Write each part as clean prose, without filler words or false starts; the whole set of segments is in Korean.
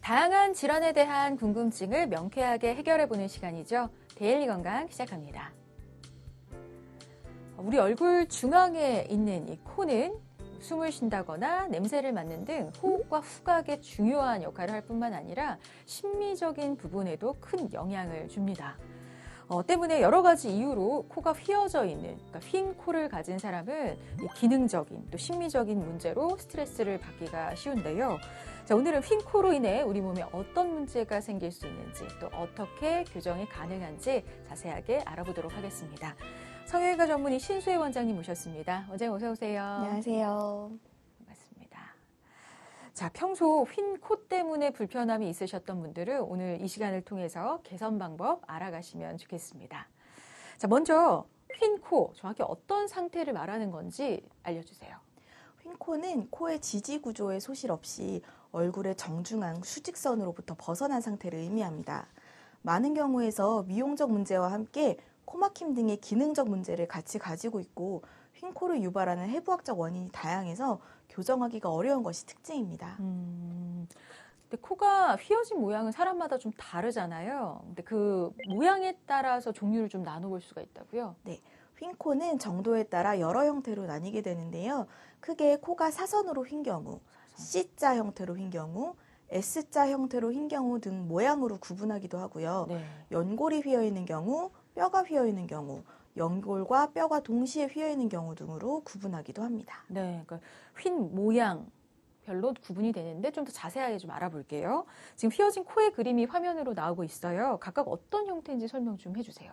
다양한 질환에 대한 궁금증을 명쾌하게 해결해보는 시간이죠. 데일리 건강 시작합니다. 우리 얼굴 중앙에 있는 이 코는 숨을 쉰다거나 냄새를 맡는 등 호흡과 후각에 중요한 역할을 할 뿐만 아니라 심미적인 부분에도 큰 영향을 줍니다. 때문에 여러 가지 이유로 코가 휘어져 있는, 그러니까 휜 코를 가진 사람은 기능적인 또 심미적인 문제로 스트레스를 받기가 쉬운데요. 자, 오늘은 휜 코로 인해 우리 몸에 어떤 문제가 생길 수 있는지 또 어떻게 교정이 가능한지 자세하게 알아보도록 하겠습니다. 성형외과 전문의 신수혜 원장님 모셨습니다. 원장님 어서 오세요. 안녕하세요. 반갑습니다. 자, 평소 휜 코 때문에 불편함이 있으셨던 분들은 오늘 이 시간을 통해서 개선 방법 알아가시면 좋겠습니다. 자, 먼저 휜 코, 정확히 어떤 상태를 말하는 건지 알려주세요. 휜 코는 코의 지지 구조에 소실 없이 얼굴의 정중앙 수직선으로부터 벗어난 상태를 의미합니다. 많은 경우에서 미용적 문제와 함께 코막힘 등의 기능적 문제를 같이 가지고 있고 휜 코를 유발하는 해부학적 원인이 다양해서 교정하기가 어려운 것이 특징입니다. 근데 코가 휘어진 모양은 사람마다 좀 다르잖아요. 근데 그 모양에 따라서 종류를 좀 나눠볼 수가 있다고요? 네, 휜 코는 정도에 따라 여러 형태로 나뉘게 되는데요. 크게 코가 사선으로 휜 경우, C자 형태로 휜 경우, S자 형태로 휜 경우 등 모양으로 구분하기도 하고요. 네. 연골이 휘어 있는 경우, 뼈가 휘어 있는 경우, 연골과 뼈가 동시에 휘어 있는 경우 등으로 구분하기도 합니다. 네, 그러니까 휜 모양 별로 구분이 되는데 좀 더 자세하게 좀 알아볼게요. 지금 휘어진 코의 그림이 화면으로 나오고 있어요. 각각 어떤 형태인지 설명 좀 해주세요.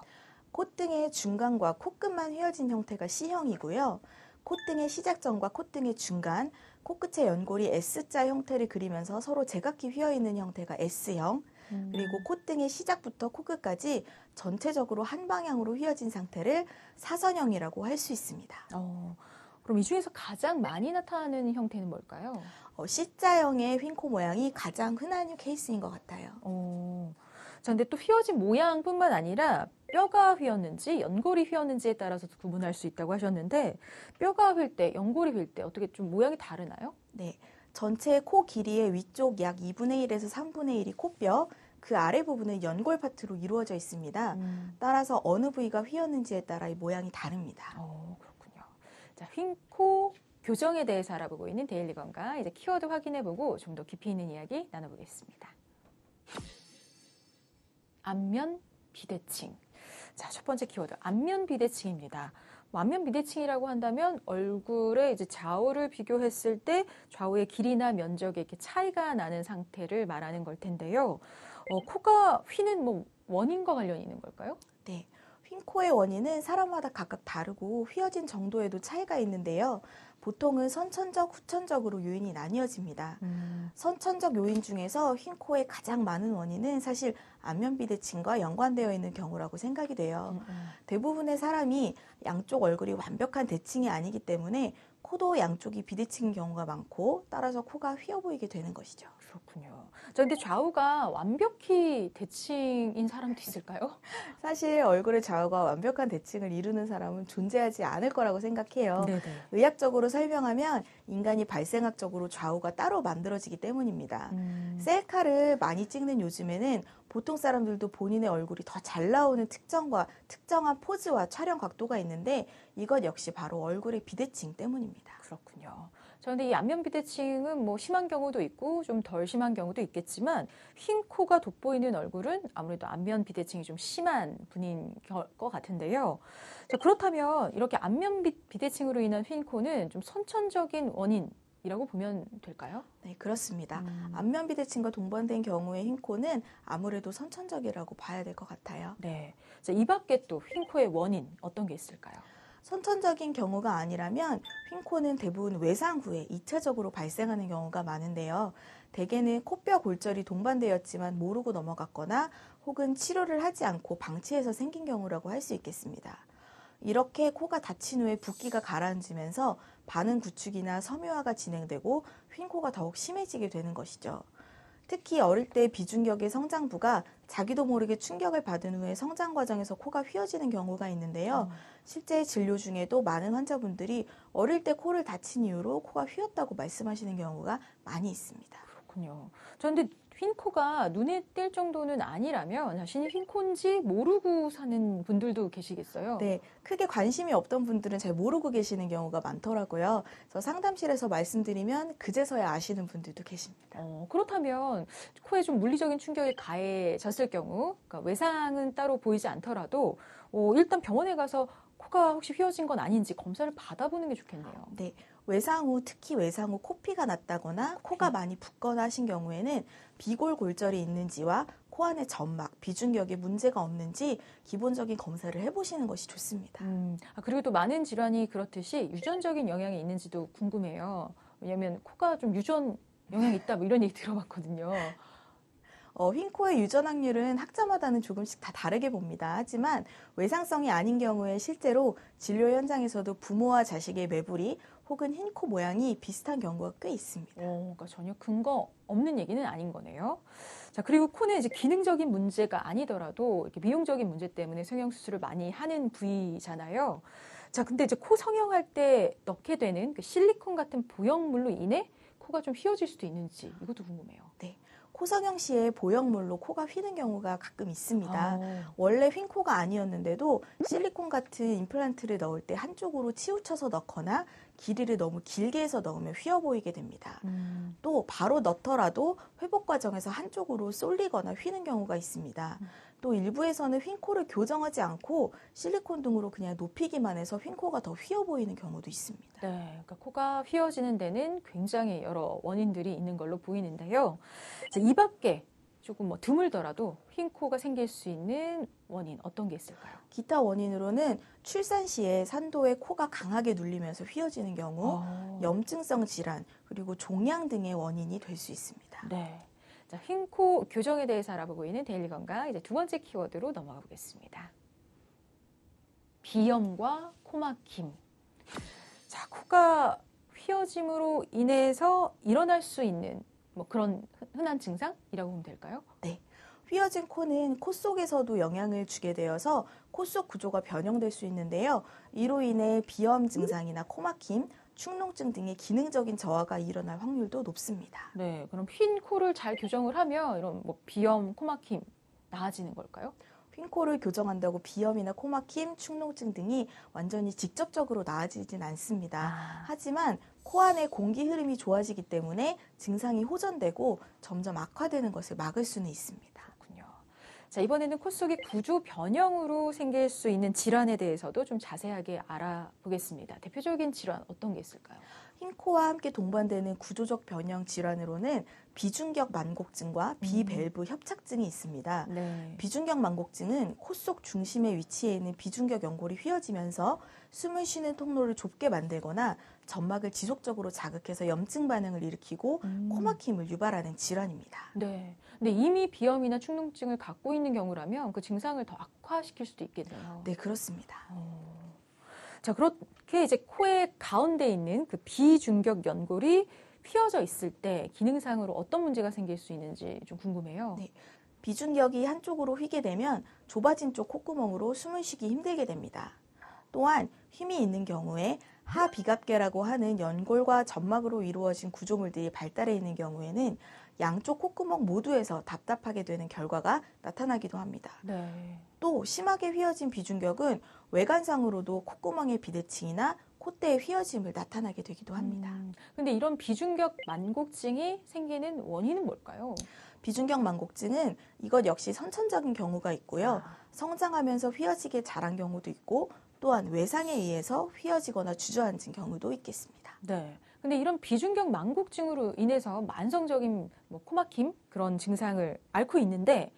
콧등의 중간과 코끝만 휘어진 형태가 C형이고요. 콧등의 시작점과 콧등의 중간, 코끝의 연골이 S자 형태를 그리면서 서로 제각기 휘어있는 형태가 S형, 그리고 콧등의 시작부터 코끝까지 전체적으로 한 방향으로 휘어진 상태를 사선형이라고 할 수 있습니다. 그럼 이 중에서 가장 많이 나타나는 형태는 뭘까요? C자형의 휜 코 모양이 가장 흔한 케이스인 것 같아요. 자, 근데 또 휘어진 모양뿐만 아니라 뼈가 휘었는지 연골이 휘었는지에 따라서 구분할 수 있다고 하셨는데 뼈가 휠 때, 연골이 휠 때 어떻게 좀 모양이 다르나요? 네, 전체 코 길이의 위쪽 약 2분의 1에서 3분의 1이 코뼈, 그 아래 부분은 연골 파트로 이루어져 있습니다. 따라서 어느 부위가 휘었는지에 따라 이 모양이 다릅니다. 그렇군요. 자, 휜 코 교정에 대해서 알아보고 있는 데일리 건강, 이제 키워드 확인해보고 좀 더 깊이 있는 이야기 나눠보겠습니다. 안면 비대칭. 자, 첫 번째 키워드, 안면 비대칭입니다. 안면 비대칭이라고 한다면 얼굴의 이제 좌우를 비교했을 때 좌우의 길이나 면적에 이렇게 차이가 나는 상태를 말하는 걸 텐데요. 코가 휘는 원인과 관련이 있는 걸까요? 네. 휜 코의 원인은 사람마다 각각 다르고 휘어진 정도에도 차이가 있는데요. 보통은 선천적, 후천적으로 요인이 나뉘어집니다. 선천적 요인 중에서 휜 코의 가장 많은 원인은 사실 안면 비대칭과 연관되어 있는 경우라고 생각이 돼요. 대부분의 사람이 양쪽 얼굴이 완벽한 대칭이 아니기 때문에 코도 양쪽이 비대칭인 경우가 많고 따라서 코가 휘어 보이게 되는 것이죠. 그렇군요. 자, 근데 좌우가 완벽히 대칭인 사람도 있을까요? 사실 얼굴의 좌우가 완벽한 대칭을 이루는 사람은 존재하지 않을 거라고 생각해요. 네네. 의학적으로 설명하면 인간이 발생학적으로 좌우가 따로 만들어지기 때문입니다. 셀카를 많이 찍는 요즘에는 보통 사람들도 본인의 얼굴이 더 잘 나오는 특정과 특정한 포즈와 촬영 각도가 있는데 이것 역시 바로 얼굴의 비대칭 때문입니다. 그렇군요. 그런데 이 안면 비대칭은 심한 경우도 있고 좀 덜 심한 경우도 있겠지만 휜 코가 돋보이는 얼굴은 아무래도 안면 비대칭이 좀 심한 분인 것 같은데요. 자, 그렇다면 이렇게 안면 비대칭으로 인한 휜 코는 좀 선천적인 원인이라고 보면 될까요? 네, 그렇습니다. 안면 비대칭과 동반된 경우의 휜 코는 아무래도 선천적이라고 봐야 될 것 같아요. 네. 자, 이 밖에 또 휜 코의 원인 어떤 게 있을까요? 선천적인 경우가 아니라면 휜 코는 대부분 외상 후에 2차적으로 발생하는 경우가 많은데요. 대개는 코뼈 골절이 동반되었지만 모르고 넘어갔거나 혹은 치료를 하지 않고 방치해서 생긴 경우라고 할 수 있겠습니다. 이렇게 코가 다친 후에 붓기가 가라앉으면서 반응 구축이나 섬유화가 진행되고 휜 코가 더욱 심해지게 되는 것이죠. 특히 어릴 때 비중격의 성장부가 자기도 모르게 충격을 받은 후에 성장 과정에서 코가 휘어지는 경우가 있는데요. 실제 진료 중에도 많은 환자분들이 어릴 때 코를 다친 이유로 코가 휘었다고 말씀하시는 경우가 많이 있습니다. 그렇군요. 그렇군요. 그런데 휜 코가 눈에 띌 정도는 아니라면 자신이 휜 코인지 모르고 사는 분들도 계시겠어요? 네, 크게 관심이 없던 분들은 잘 모르고 계시는 경우가 많더라고요. 그래서 상담실에서 말씀드리면 그제서야 아시는 분들도 계십니다. 그렇다면 코에 좀 물리적인 충격이 가해졌을 경우, 그러니까 외상은 따로 보이지 않더라도 일단 병원에 가서 코가 혹시 휘어진 건 아닌지 검사를 받아보는 게 좋겠네요. 네, 외상 후 특히 외상 후 코피가 났다거나 코가 많이 붓거나 하신 경우에는 비골골절이 있는지와 코 안의 점막, 비중격에 문제가 없는지 기본적인 검사를 해보시는 것이 좋습니다. 그리고 또 많은 질환이 그렇듯이 유전적인 영향이 있는지도 궁금해요. 왜냐하면 코가 좀 유전 영향이 있다 뭐 이런 얘기 들어봤거든요. 휜 코의 유전 확률은 학자마다는 조금씩 다 다르게 봅니다. 하지만 외상성이 아닌 경우에 실제로 진료 현장에서도 부모와 자식의 매부리 혹은 휜 코 모양이 비슷한 경우가 꽤 있습니다. 그러니까 전혀 근거 없는 얘기는 아닌 거네요. 자, 그리고 코는 이제 기능적인 문제가 아니더라도 이렇게 미용적인 문제 때문에 성형수술을 많이 하는 부위잖아요. 자, 근데 이제 코 성형할 때 넣게 되는 그 실리콘 같은 보형물로 인해 코가 좀 휘어질 수도 있는지 이것도 궁금해요. 네. 코 성형 시에 보형물로 코가 휘는 경우가 가끔 있습니다. 아. 원래 휜 코가 아니었는데도 실리콘 같은 임플란트를 넣을 때 한쪽으로 치우쳐서 넣거나 길이를 너무 길게 해서 넣으면 휘어 보이게 됩니다. 또 바로 넣더라도 회복 과정에서 한쪽으로 쏠리거나 휘는 경우가 있습니다. 또 일부에서는 휜 코를 교정하지 않고 실리콘 등으로 그냥 높이기만 해서 휜 코가 더 휘어 보이는 경우도 있습니다. 네, 그러니까 코가 휘어지는 데는 굉장히 여러 원인들이 있는 걸로 보이는데요. 자, 이 밖에 조금 드물더라도 휜 코가 생길 수 있는 원인 어떤 게 있을까요? 기타 원인으로는 출산 시에 산도에 코가 강하게 눌리면서 휘어지는 경우, 염증성 질환, 그리고 종양 등의 원인이 될 수 있습니다. 네. 자, 휜 코 교정에 대해서 알아보고 있는 데일리 건강, 이제 두 번째 키워드로 넘어가 보겠습니다. 비염과 코막힘. 자, 코가 휘어짐으로 인해서 일어날 수 있는 그런 흔한 증상이라고 보면 될까요? 네. 휘어진 코는 코 속에서도 영향을 주게 되어서 코 속 구조가 변형될 수 있는데요. 이로 인해 비염 증상이나 코막힘, 축농증 등의 기능적인 저하가 일어날 확률도 높습니다. 네, 그럼 휜 코를 잘 교정을 하면 이런 비염, 코막힘 나아지는 걸까요? 휜 코를 교정한다고 비염이나 코막힘, 축농증 등이 완전히 직접적으로 나아지진 않습니다. 하지만 코 안의 공기 흐름이 좋아지기 때문에 증상이 호전되고 점점 악화되는 것을 막을 수는 있습니다. 그렇군요. 자, 이번에는 코 속의 구조 변형으로 생길 수 있는 질환에 대해서도 좀 자세하게 알아보겠습니다. 대표적인 질환 어떤 게 있을까요? 휜 코와 함께 동반되는 구조적 변형 질환으로는 비중격 만곡증과 비밸브 협착증이 있습니다. 네. 비중격 만곡증은 코 속 중심에 위치해 있는 비중격 연골이 휘어지면서 숨을 쉬는 통로를 좁게 만들거나 점막을 지속적으로 자극해서 염증 반응을 일으키고 코막힘을 유발하는 질환입니다. 네. 근데 이미 비염이나 축농증을 갖고 있는 경우라면 그 증상을 더 악화시킬 수도 있겠네요. 네, 그렇습니다. 자, 그렇게 이제 코의 가운데 있는 그 비중격 연골이 휘어져 있을 때 기능상으로 어떤 문제가 생길 수 있는지 좀 궁금해요. 네. 비중격이 한쪽으로 휘게 되면 좁아진 쪽 콧구멍으로 숨을 쉬기 힘들게 됩니다. 또한 힘이 있는 경우에 하비갑계라고 하는 연골과 점막으로 이루어진 구조물들이 발달해 있는 경우에는 양쪽 콧구멍 모두에서 답답하게 되는 결과가 나타나기도 합니다. 네. 또 심하게 휘어진 비중격은 외관상으로도 콧구멍의 비대칭이나 콧대의 휘어짐을 나타나게 되기도 합니다. 근데 이런 비중격 만곡증이 생기는 원인은 뭘까요? 비중격 만곡증은 이것 역시 선천적인 경우가 있고요. 성장하면서 휘어지게 자란 경우도 있고 또한 외상에 의해서 휘어지거나 주저앉은 경우도 있겠습니다. 네. 근데 이런 비중격 만곡증으로 인해서 만성적인 코막힘 그런 증상을 앓고 있는데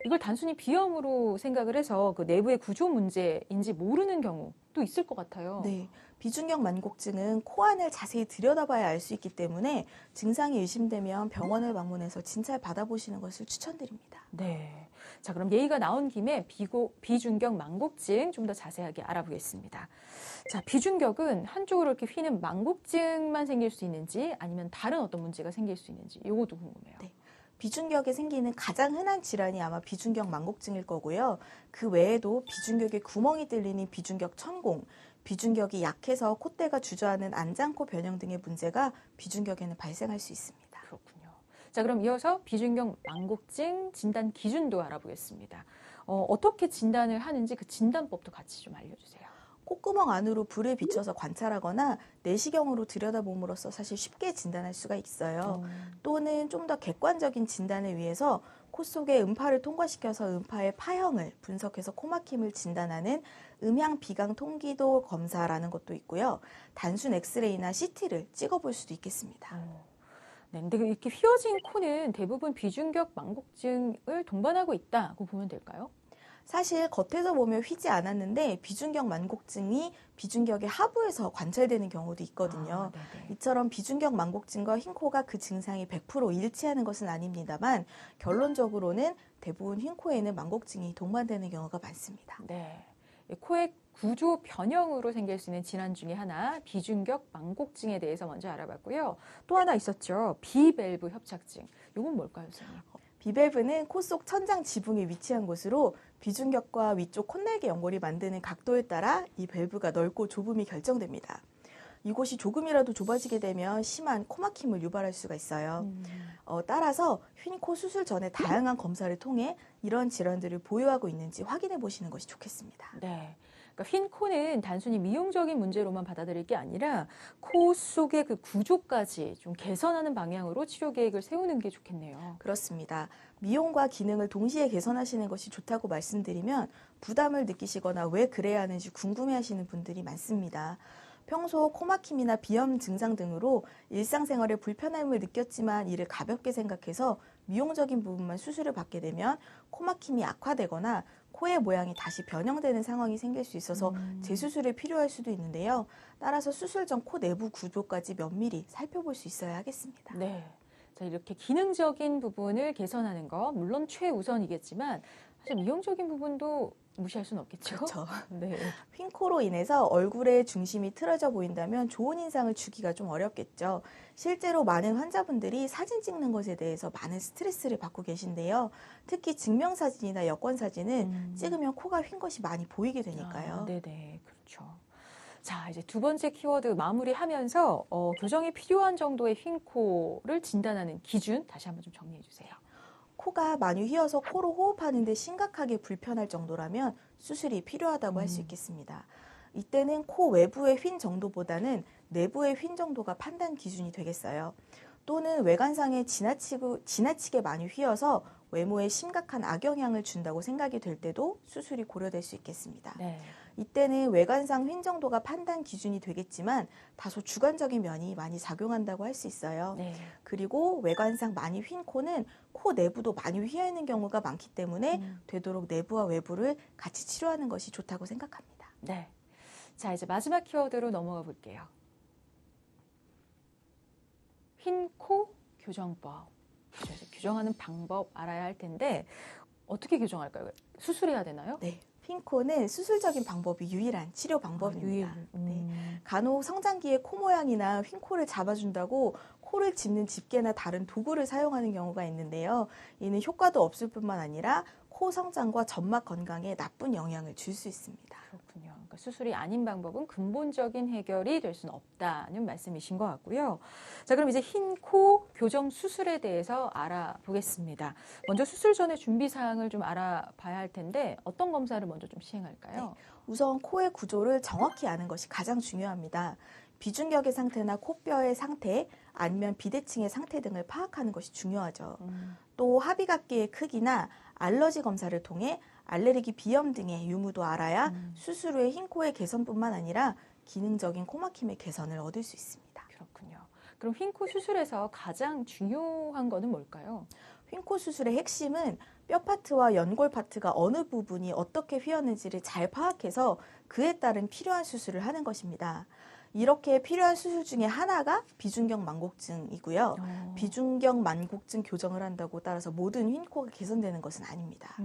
이걸 단순히 비염으로 생각을 해서 그 내부의 구조 문제인지 모르는 경우도 있을 것 같아요. 네. 비중격 만곡증은 코 안을 자세히 들여다봐야 알 수 있기 때문에 증상이 의심되면 병원을 방문해서 진찰 받아보시는 것을 추천드립니다. 네. 자, 그럼 예의가 나온 김에 비중격 만곡증 좀 더 자세하게 알아보겠습니다. 자, 비중격은 한쪽으로 이렇게 휘는 만곡증만 생길 수 있는지 아니면 다른 어떤 문제가 생길 수 있는지 이것도 궁금해요. 네. 비중격에 생기는 가장 흔한 질환이 아마 비중격 만곡증일 거고요. 그 외에도 비중격에 구멍이 뚫리는 비중격 천공, 비중격이 약해서 콧대가 주저하는 안장코 변형 등의 문제가 비중격에는 발생할 수 있습니다. 그렇군요. 자, 그럼 이어서 비중격 망곡증 진단 기준도 알아보겠습니다. 어떻게 진단을 하는지 그 진단법도 같이 좀 알려주세요. 콧구멍 안으로 불을 비춰서 관찰하거나 내시경으로 들여다봄으로써 사실 쉽게 진단할 수가 있어요. 또는 좀 더 객관적인 진단을 위해서 코 속에 음파를 통과시켜서 음파의 파형을 분석해서 코막힘을 진단하는 음향 비강 통기도 검사라는 것도 있고요. 단순 엑스레이나 CT를 찍어볼 수도 있겠습니다. 네, 근데 이렇게 휘어진 코는 대부분 비중격 망곡증을 동반하고 있다고 보면 될까요? 사실 겉에서 보면 휘지 않았는데 비중격 만곡증이 비중격의 하부에서 관찰되는 경우도 있거든요. 이처럼 비중격 만곡증과 흰 코가 그 증상이 100% 일치하는 것은 아닙니다만 결론적으로는 대부분 흰 코에는 만곡증이 동반되는 경우가 많습니다. 네, 코의 구조 변형으로 생길 수 있는 질환 중에 하나 비중격 망곡증에 대해서 먼저 알아봤고요. 또 하나 있었죠. 비밸브 협착증. 이건 뭘까요, 선생님? 비밸브는 코 속 천장 지붕에 위치한 곳으로 비중격과 위쪽 콧날개 연골이 만드는 각도에 따라 이 밸브가 넓고 좁음이 결정됩니다. 이곳이 조금이라도 좁아지게 되면 심한 코막힘을 유발할 수가 있어요. 따라서 휜 코 수술 전에 다양한 검사를 통해 이런 질환들을 보유하고 있는지 확인해 보시는 것이 좋겠습니다. 네. 그러니까 휜 코는 단순히 미용적인 문제로만 받아들일 게 아니라 코 속의 그 구조까지 좀 개선하는 방향으로 치료 계획을 세우는 게 좋겠네요. 그렇습니다. 미용과 기능을 동시에 개선하시는 것이 좋다고 말씀드리면 부담을 느끼시거나 왜 그래야 하는지 궁금해하시는 분들이 많습니다. 평소 코막힘이나 비염 증상 등으로 일상생활에 불편함을 느꼈지만 이를 가볍게 생각해서 미용적인 부분만 수술을 받게 되면 코막힘이 악화되거나 코의 모양이 다시 변형되는 상황이 생길 수 있어서 재수술이 필요할 수도 있는데요. 따라서 수술 전 코 내부 구조까지 면밀히 살펴볼 수 있어야 하겠습니다. 네. 자, 이렇게 기능적인 부분을 개선하는 거 물론 최우선이겠지만 사실 미용적인 부분도 무시할 수는 없겠죠. 그렇죠. 네. 휜 코로 인해서 얼굴의 중심이 틀어져 보인다면 좋은 인상을 주기가 좀 어렵겠죠. 실제로 많은 환자분들이 사진 찍는 것에 대해서 많은 스트레스를 받고 계신데요. 특히 증명사진이나 여권사진은 찍으면 코가 휜 것이 많이 보이게 되니까요. 네네, 그렇죠. 자, 이제 두 번째 키워드 마무리하면서 교정이 필요한 정도의 휜 코를 진단하는 기준 다시 한번 좀 정리해 주세요. 코가 많이 휘어서 코로 호흡하는데 심각하게 불편할 정도라면 수술이 필요하다고 할 수 있겠습니다. 이때는 코 외부의 휜 정도보다는 내부의 휜 정도가 판단 기준이 되겠어요. 또는 외관상에 지나치게 많이 휘어서 외모에 심각한 악영향을 준다고 생각이 될 때도 수술이 고려될 수 있겠습니다. 네. 이때는 외관상 휜 정도가 판단 기준이 되겠지만 다소 주관적인 면이 많이 작용한다고 할 수 있어요. 네. 그리고 외관상 많이 휜 코는 코 내부도 많이 휘어 있는 경우가 많기 때문에 되도록 내부와 외부를 같이 치료하는 것이 좋다고 생각합니다. 네. 자, 이제 마지막 키워드로 넘어가 볼게요. 휜 코 교정법. 교정하는 방법 알아야 할 텐데 어떻게 교정할까요? 수술해야 되나요? 네. 휜 코는 수술적인 방법이 유일한 치료 방법입니다. 네. 간혹 성장기의 코 모양이나 휜 코를 잡아준다고 코를 짚는 집게나 다른 도구를 사용하는 경우가 있는데요. 이는 효과도 없을 뿐만 아니라 코 성장과 점막 건강에 나쁜 영향을 줄 수 있습니다. 그렇군요. 그러니까 수술이 아닌 방법은 근본적인 해결이 될 수는 없다는 말씀이신 것 같고요. 자, 그럼 이제 휜 코 교정 수술에 대해서 알아보겠습니다. 먼저 수술 전에 준비 사항을 좀 알아봐야 할 텐데 어떤 검사를 먼저 좀 시행할까요? 네. 우선 코의 구조를 정확히 아는 것이 가장 중요합니다. 비중격의 상태나 코뼈의 상태, 아니면 비대칭의 상태 등을 파악하는 것이 중요하죠. 또 합의각기의 크기나 알러지 검사를 통해 알레르기 비염 등의 유무도 알아야 수술 후에 휜 코의 개선뿐만 아니라 기능적인 코막힘의 개선을 얻을 수 있습니다. 그렇군요. 그럼 휜 코 수술에서 가장 중요한 거는 뭘까요? 휜 코 수술의 핵심은 뼈 파트와 연골 파트가 어느 부분이 어떻게 휘었는지를 잘 파악해서 그에 따른 필요한 수술을 하는 것입니다. 이렇게 필요한 수술 중에 하나가 비중격 만곡증이고요. 비중격 만곡증 교정을 한다고 따라서 모든 휜 코가 개선되는 것은 아닙니다.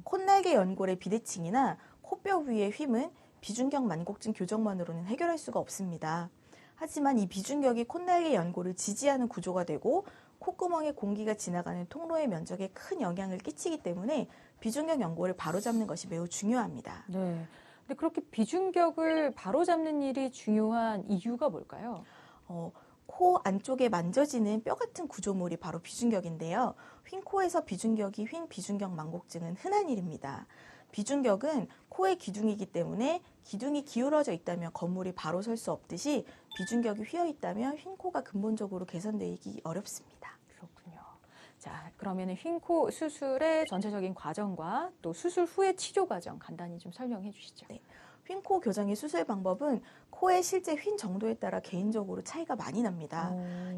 콧날개 연골의 비대칭이나 코뼈 위의 휜은 비중격 만곡증 교정만으로는 해결할 수가 없습니다. 하지만 이 비중격이 콧날개 연골을 지지하는 구조가 되고 콧구멍에 공기가 지나가는 통로의 면적에 큰 영향을 끼치기 때문에 비중격 연골을 바로잡는 것이 매우 중요합니다. 네. 근데 그렇게 비중격을 바로잡는 일이 중요한 이유가 뭘까요? 코 안쪽에 만져지는 뼈 같은 구조물이 바로 비중격인데요. 휜 코에서 비중격이 휜 비중격 만곡증은 흔한 일입니다. 비중격은 코의 기둥이기 때문에 기둥이 기울어져 있다면 건물이 바로 설 수 없듯이 비중격이 휘어 있다면 휜 코가 근본적으로 개선되기 어렵습니다. 그렇군요. 자, 그러면 휜 코 수술의 전체적인 과정과 또 수술 후의 치료 과정 간단히 좀 설명해 주시죠. 네. 휜 코 교정의 수술 방법은 코의 실제 휜 정도에 따라 개인적으로 차이가 많이 납니다.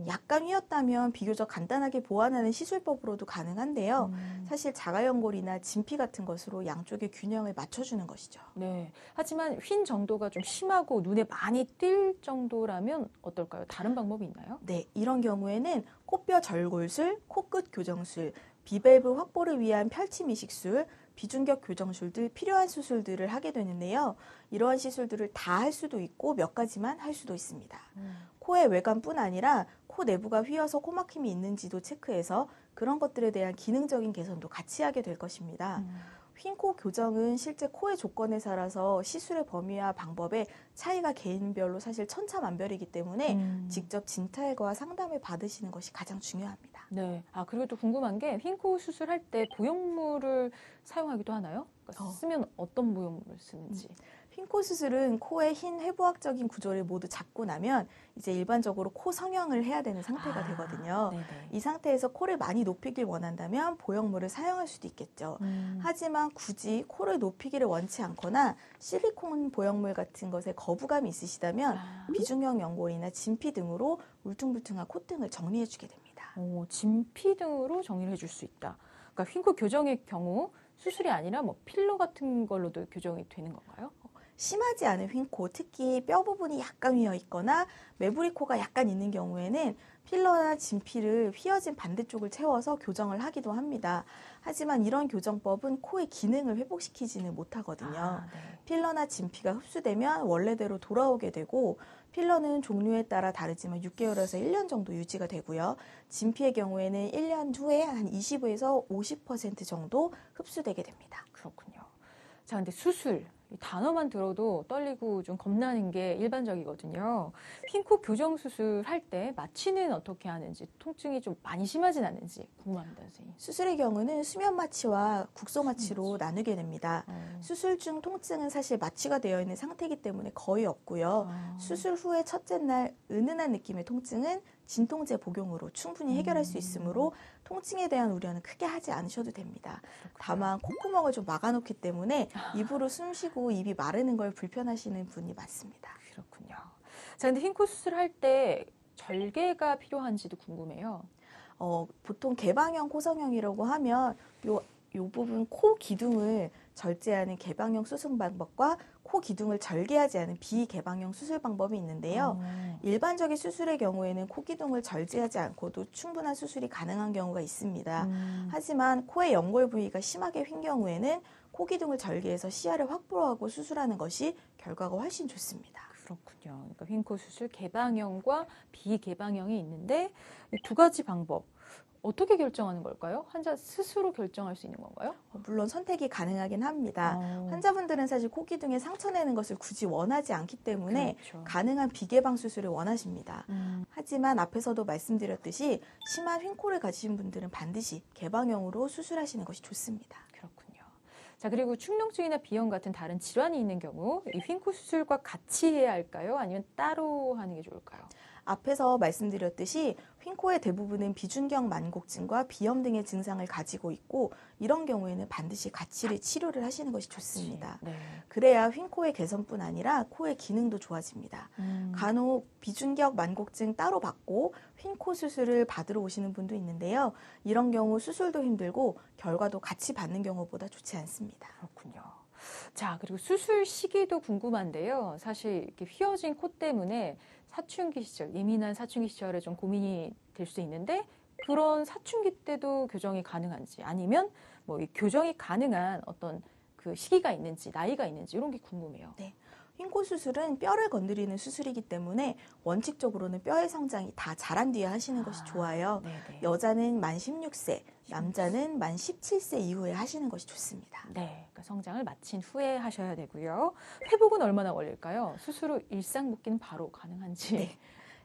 약간 휘었다면 비교적 간단하게 보완하는 시술법으로도 가능한데요. 사실 자가연골이나 진피 같은 것으로 양쪽의 균형을 맞춰주는 것이죠. 네. 하지만 휜 정도가 좀 심하고 눈에 많이 띌 정도라면 어떨까요? 다른 방법이 있나요? 네, 이런 경우에는 코뼈 절골술, 코끝 교정술, 비밸브 확보를 위한 펼침 이식술, 비중격 교정술 등 필요한 수술들을 하게 되는데요. 이러한 시술들을 다 할 수도 있고 몇 가지만 할 수도 있습니다. 코의 외관뿐 아니라 코 내부가 휘어서 코막힘이 있는지도 체크해서 그런 것들에 대한 기능적인 개선도 같이 하게 될 것입니다. 휜 코 교정은 실제 코의 조건에 따라서 시술의 범위와 방법에 차이가 개인별로 사실 천차만별이기 때문에 직접 진찰과 상담을 받으시는 것이 가장 중요합니다. 네. 아, 그리고 또 궁금한 게 휜 코 수술할 때 보형물을 사용하기도 하나요? 그러니까 쓰면 어떤 보형물을 쓰는지. 휜 코 수술은 코의 흰 해부학적인 구조를 모두 잡고 나면 이제 일반적으로 코 성형을 해야 되는 상태가 되거든요. 네네. 이 상태에서 코를 많이 높이길 원한다면 보형물을 사용할 수도 있겠죠. 하지만 굳이 코를 높이기를 원치 않거나 실리콘 보형물 같은 것에 거부감이 있으시다면 비중격 연골이나 진피 등으로 울퉁불퉁한 콧등을 정리해주게 됩니다. 진피 등으로 정리를 해줄 수 있다. 그러니까 휜 코 교정의 경우 수술이 아니라 뭐 필러 같은 걸로도 교정이 되는 건가요? 심하지 않은 휜 코, 특히 뼈 부분이 약간 휘어 있거나 매부리 코가 약간 있는 경우에는 필러나 진피를 휘어진 반대쪽을 채워서 교정을 하기도 합니다. 하지만 이런 교정법은 코의 기능을 회복시키지는 못하거든요. 네. 필러나 진피가 흡수되면 원래대로 돌아오게 되고 필러는 종류에 따라 다르지만 6개월에서 1년 정도 유지가 되고요. 진피의 경우에는 1년 후에 한 20에서 50% 정도 흡수되게 됩니다. 그렇군요. 자, 근데 수술. 이 단어만 들어도 떨리고 좀 겁나는 게 일반적이거든요. 휜 코 교정 수술 할 때 마취는 어떻게 하는지, 통증이 좀 많이 심하진 않은지 궁금합니다, 선생님. 수술의 경우는 수면 마취와 국소 마취로 나누게 됩니다. 수술 중 통증은 사실 마취가 되어 있는 상태이기 때문에 거의 없고요. 수술 후에 첫째 날 은은한 느낌의 통증은 진통제 복용으로 충분히 해결할 수 있으므로 통증에 대한 우려는 크게 하지 않으셔도 됩니다. 다만 콧구멍을 좀 막아놓기 때문에 입으로 숨 쉬고 입이 마르는 걸 불편하시는 분이 많습니다. 그렇군요. 자, 근데 휜 코 수술할 때 절개가 필요한지도 궁금해요. 보통 개방형 코성형이라고 하면 요 부분 코 기둥을 절제하는 개방형 수술 방법과 코 기둥을 절개하지 않은 비개방형 수술 방법이 있는데요. 일반적인 수술의 경우에는 코 기둥을 절제하지 않고도 충분한 수술이 가능한 경우가 있습니다. 하지만 코의 연골 부위가 심하게 휜 경우에는 코 기둥을 절개해서 시야를 확보하고 수술하는 것이 결과가 훨씬 좋습니다. 그렇군요. 그러니까 휜 코 수술 개방형과 비개방형이 있는데 이 두 가지 방법 어떻게 결정하는 걸까요? 환자 스스로 결정할 수 있는 건가요? 물론 선택이 가능하긴 합니다. 환자분들은 사실 코 기둥에 상처 내는 것을 굳이 원하지 않기 때문에 그렇죠. 가능한 비개방 수술을 원하십니다. 하지만 앞에서도 말씀드렸듯이 심한 휜코를 가지신 분들은 반드시 개방형으로 수술하시는 것이 좋습니다. 그렇군요. 자, 그리고 축농증이나 비염 같은 다른 질환이 있는 경우 이 휜 코 수술과 같이 해야 할까요? 아니면 따로 하는 게 좋을까요? 앞에서 말씀드렸듯이 휜 코의 대부분은 비중격 만곡증과 비염 등의 증상을 가지고 있고 이런 경우에는 반드시 같이 치료를 하시는 것이 좋습니다. 네. 그래야 휜 코의 개선뿐 아니라 코의 기능도 좋아집니다. 간혹 비중격 만곡증 따로 받고 휜 코 수술을 받으러 오시는 분도 있는데요. 이런 경우 수술도 힘들고 결과도 같이 받는 경우보다 좋지 않습니다. 그렇군요. 자, 그리고 수술 시기도 궁금한데요. 사실 이렇게 휘어진 코 때문에 사춘기 시절, 예민한 사춘기 시절에 좀 고민이 될 수 있는데 그런 사춘기 때도 교정이 가능한지 아니면 뭐 이 교정이 가능한 어떤 그 시기가 있는지 나이가 있는지 이런 게 궁금해요. 네. 휜 코 수술은 뼈를 건드리는 수술이기 때문에 원칙적으로는 뼈의 성장이 다 자란 뒤에 하시는 것이 좋아요. 네네. 여자는 만 16세, 남자는 만 17세 이후에 하시는 것이 좋습니다. 네, 그러니까 성장을 마친 후에 하셔야 되고요. 회복은 얼마나 걸릴까요? 수술 후 일상 복귀는 바로 가능한지. 네.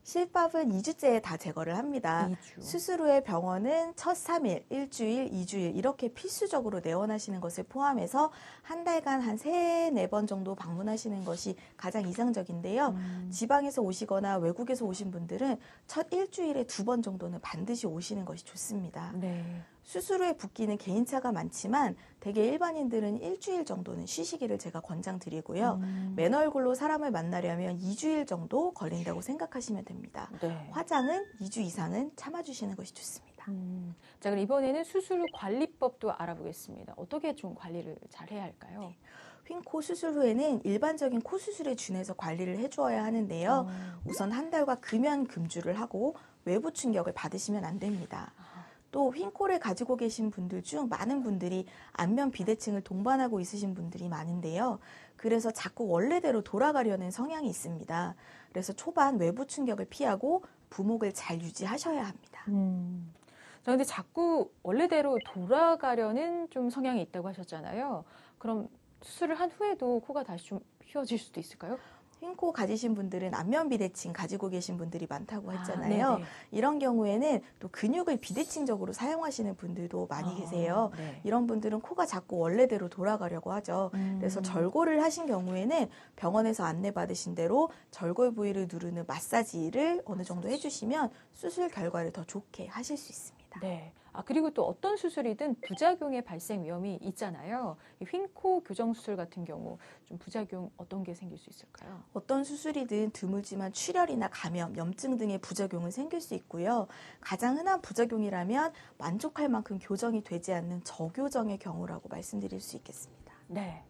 실밥은 2주째에 다 제거를 합니다. 2주. 수술 후에 병원은 첫 3일, 일주일, 2주일 이렇게 필수적으로 내원하시는 것을 포함해서 한 달간 한 3, 4번 정도 방문하시는 것이 가장 이상적인데요. 지방에서 오시거나 외국에서 오신 분들은 첫 일주일에 2번 정도는 반드시 오시는 것이 좋습니다. 네. 수술 후에 붓기는 개인차가 많지만 대개 일반인들은 일주일 정도는 쉬시기를 제가 권장드리고요. 맨 얼굴로 사람을 만나려면 2주일 정도 걸린다고 생각하시면 됩니다. 네. 화장은 2주 이상은 참아주시는 것이 좋습니다. 자, 그럼 이번에는 수술 후 관리법도 알아보겠습니다. 어떻게 좀 관리를 잘 해야 할까요? 휜코 수술 후에는 일반적인 코 수술에 준해서 관리를 해주어야 하는데요. 우선 한 달과 금연 금주를 하고 외부 충격을 받으시면 안 됩니다. 또 휜코를 가지고 계신 분들 중 많은 분들이 안면 비대칭을 동반하고 있으신 분들이 많은데요. 그래서 자꾸 원래대로 돌아가려는 성향이 있습니다. 그래서 초반 외부 충격을 피하고 부목을 잘 유지하셔야 합니다. 자, 근데 자꾸 원래대로 돌아가려는 좀 성향이 있다고 하셨잖아요. 그럼 수술을 한 후에도 코가 다시 좀 휘어질 수도 있을까요? 휜코 가지신 분들은 안면 비대칭 가지고 계신 분들이 많다고 했잖아요. 네네. 이런 경우에는 또 근육을 비대칭적으로 사용하시는 분들도 많이 계세요. 네. 이런 분들은 코가 자꾸 원래대로 돌아가려고 하죠. 그래서 절골을 하신 경우에는 병원에서 안내받으신 대로 절골 부위를 누르는 마사지를 어느 정도 해주시면 수술 결과를 더 좋게 하실 수 있습니다. 네. 그리고 또 어떤 수술이든 부작용의 발생 위험이 있잖아요. 이 휜코 교정 수술 같은 경우 좀 부작용 어떤 게 생길 수 있을까요? 어떤 수술이든 드물지만 출혈이나 감염, 염증 등의 부작용은 생길 수 있고요. 가장 흔한 부작용이라면 만족할 만큼 교정이 되지 않는 저교정의 경우라고 말씀드릴 수 있겠습니다. 네.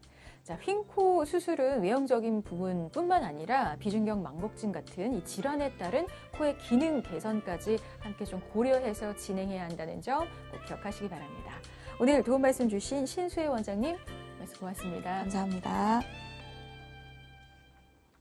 자, 휜코 수술은 외형적인 부분뿐만 아니라 비중격 망곡증 같은 이 질환에 따른 코의 기능 개선까지 함께 좀 고려해서 진행해야 한다는 점 꼭 기억하시기 바랍니다. 오늘 도움 말씀 주신 신수혜 원장님 말씀 고맙습니다. 감사합니다.